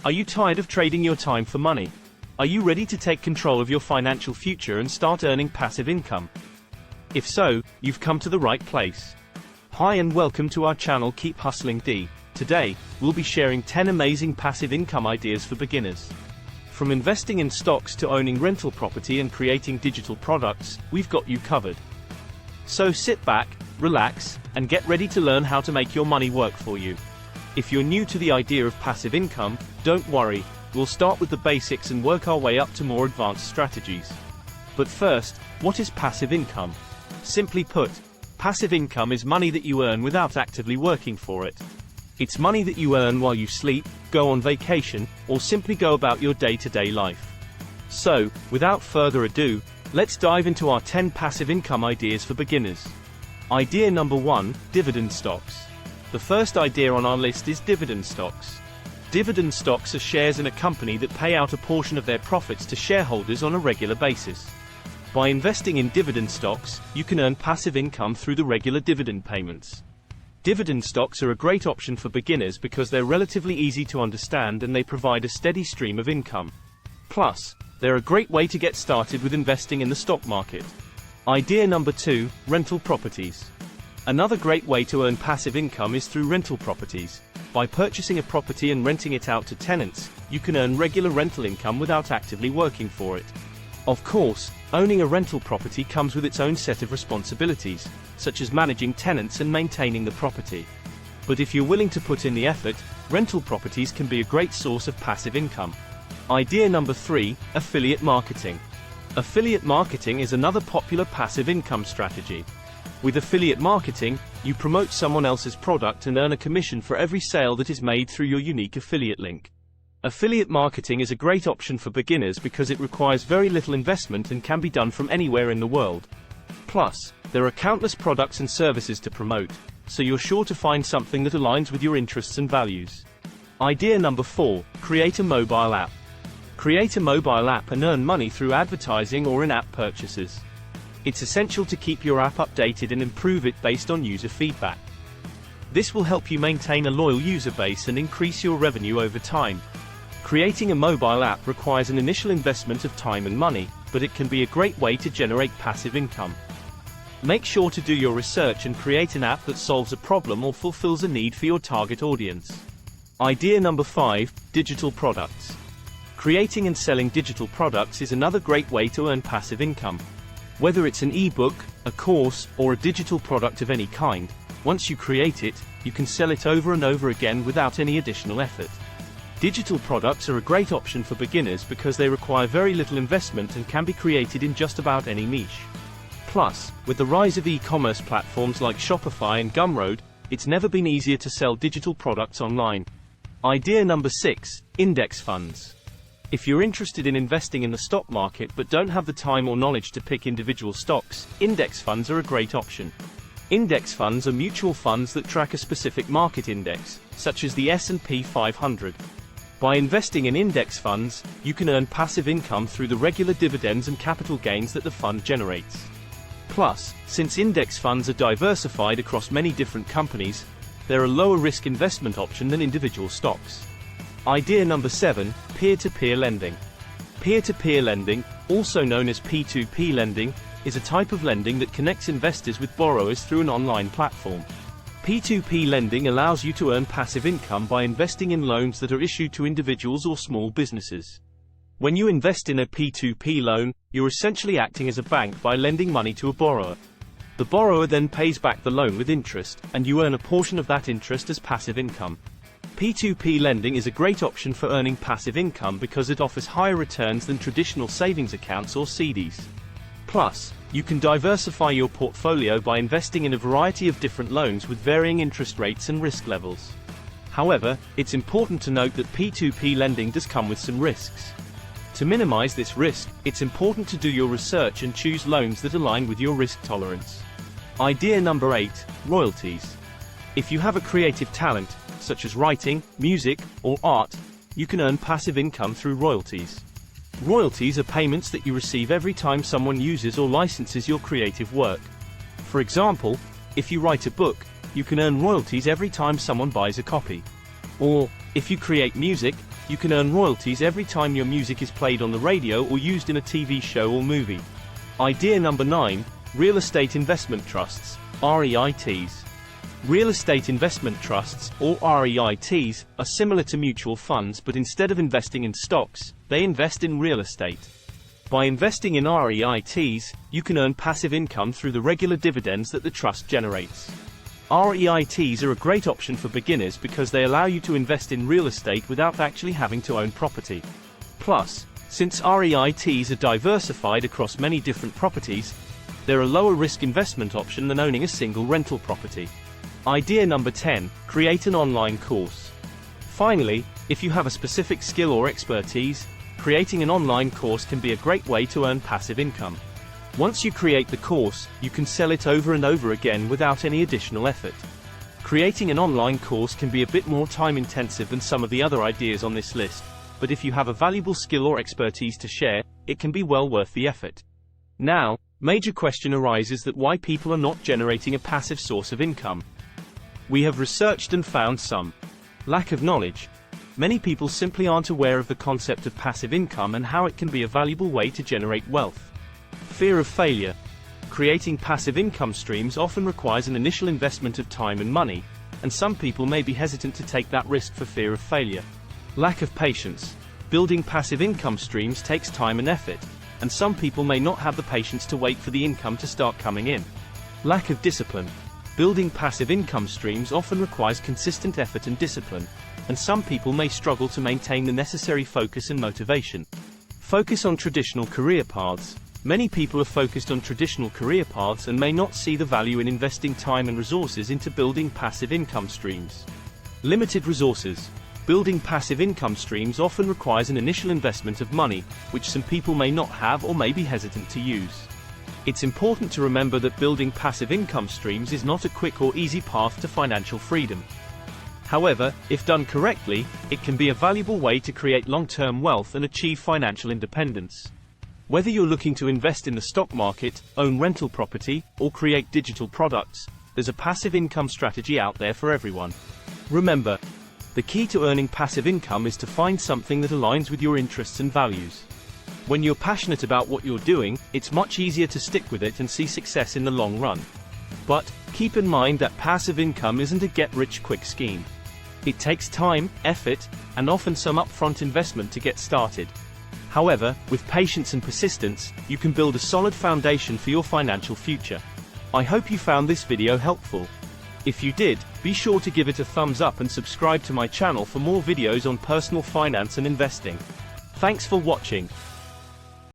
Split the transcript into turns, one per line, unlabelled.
Are you tired of trading your time for money? Are you ready to take control of your financial future and start earning passive income? If so, you've come to the right place. Hi and welcome to our channel Keep Hustling D. Today, we'll be sharing 10 amazing passive income ideas for beginners. From investing in stocks to owning rental property and creating digital products, we've got you covered. So sit back, relax, and get ready to learn how to make your money work for you. If you're new to the idea of passive income, don't worry, we'll start with the basics and work our way up to more advanced strategies. But first, what is passive income? Simply put, passive income is money that you earn without actively working for it. It's money that you earn while you sleep, go on vacation, or simply go about your day-to-day life. So, without further ado, let's dive into our 10 passive income ideas for beginners. Idea number 1, dividend stocks. The first idea on our list is dividend stocks. Dividend stocks are shares in a company that pay out a portion of their profits to shareholders on a regular basis. By investing in dividend stocks, you can earn passive income through the regular dividend payments. Dividend stocks are a great option for beginners because they're relatively easy to understand and they provide a steady stream of income. Plus, they're a great way to get started with investing in the stock market. Idea number 2, rental properties. Another great way to earn passive income is through rental properties. By purchasing a property and renting it out to tenants, you can earn regular rental income without actively working for it. Of course, owning a rental property comes with its own set of responsibilities, such as managing tenants and maintaining the property. But if you're willing to put in the effort, rental properties can be a great source of passive income. Idea number 3, affiliate marketing. Affiliate marketing is another popular passive income strategy. With affiliate marketing, you promote someone else's product and earn a commission for every sale that is made through your unique affiliate link. Affiliate marketing is a great option for beginners because it requires very little investment and can be done from anywhere in the world. Plus, there are countless products and services to promote, so you're sure to find something that aligns with your interests and values. Idea number 4, create a mobile app. Create a mobile app and earn money through advertising or in-app purchases. It's essential to keep your app updated and improve it based on user feedback. This will help you maintain a loyal user base and increase your revenue over time. Creating a mobile app requires an initial investment of time and money, but it can be a great way to generate passive income. Make sure to do your research and create an app that solves a problem or fulfills a need for your target audience. Idea number 5, digital products. Creating and selling digital products is another great way to earn passive income. Whether it's an ebook, a course, or a digital product of any kind, once you create it, you can sell it over and over again without any additional effort. Digital products are a great option for beginners because they require very little investment and can be created in just about any niche. Plus, with the rise of e-commerce platforms like Shopify and Gumroad, it's never been easier to sell digital products online. Idea number 6, index funds. If you're interested in investing in the stock market but don't have the time or knowledge to pick individual stocks, index funds are a great option. Index funds are mutual funds that track a specific market index, such as the S&P 500. By investing in index funds, you can earn passive income through the regular dividends and capital gains that the fund generates. Plus, since index funds are diversified across many different companies, they're a lower risk investment option than individual stocks. Idea number 7, peer-to-peer lending. Peer-to-peer lending, also known as P2P lending, is a type of lending that connects investors with borrowers through an online platform. P2P lending allows you to earn passive income by investing in loans that are issued to individuals or small businesses. When you invest in a P2P loan, you're essentially acting as a bank by lending money to a borrower. The borrower then pays back the loan with interest, and you earn a portion of that interest as passive income. P2P lending is a great option for earning passive income because it offers higher returns than traditional savings accounts or CDs. Plus, you can diversify your portfolio by investing in a variety of different loans with varying interest rates and risk levels. However, it's important to note that P2P lending does come with some risks. To minimize this risk, it's important to do your research and choose loans that align with your risk tolerance. Idea number 8, royalties. If you have a creative talent, such as writing, music, or art, you can earn passive income through royalties. Royalties are payments that you receive every time someone uses or licenses your creative work. For example, if you write a book, you can earn royalties every time someone buys a copy. Or, if you create music, you can earn royalties every time your music is played on the radio or used in a TV show or movie. Idea number 9, real estate investment trusts, REITs. Real estate investment trusts, or REITs, are similar to mutual funds, but instead of investing in stocks, they invest in real estate. By investing in REITs, you can earn passive income through the regular dividends that the trust generates. REITs are a great option for beginners because they allow you to invest in real estate without actually having to own property. Plus, since REITs are diversified across many different properties, they're a lower risk investment option than owning a single rental property. Idea number 10, create an online course. Finally, if you have a specific skill or expertise, creating an online course can be a great way to earn passive income. Once you create the course, you can sell it over and over again without any additional effort. Creating an online course can be a bit more time-intensive than some of the other ideas on this list, but if you have a valuable skill or expertise to share, it can be well worth the effort. Now, major question arises that why people are not generating a passive source of income. We have researched and found some. Lack of knowledge. Many people simply aren't aware of the concept of passive income and how it can be a valuable way to generate wealth. Fear of failure. Creating passive income streams often requires an initial investment of time and money, and some people may be hesitant to take that risk for fear of failure. Lack of patience. Building passive income streams takes time and effort, and some people may not have the patience to wait for the income to start coming in. Lack of discipline. Building passive income streams often requires consistent effort and discipline, and some people may struggle to maintain the necessary focus and motivation. Focus on traditional career paths. Many people are focused on traditional career paths and may not see the value in investing time and resources into building passive income streams. Limited resources. Building passive income streams often requires an initial investment of money, which some people may not have or may be hesitant to use. It's important to remember that building passive income streams is not a quick or easy path to financial freedom. However, if done correctly, it can be a valuable way to create long-term wealth and achieve financial independence. Whether you're looking to invest in the stock market, own rental property, or create digital products, there's a passive income strategy out there for everyone. Remember, the key to earning passive income is to find something that aligns with your interests and values. When you're passionate about what you're doing, it's much easier to stick with it and see success in the long run. But, keep in mind that passive income isn't a get-rich-quick scheme. It takes time, effort, and often some upfront investment to get started. However, with patience and persistence, you can build a solid foundation for your financial future. I hope you found this video helpful. If you did, be sure to give it a thumbs up and subscribe to my channel for more videos on personal finance and investing. Thanks for watching.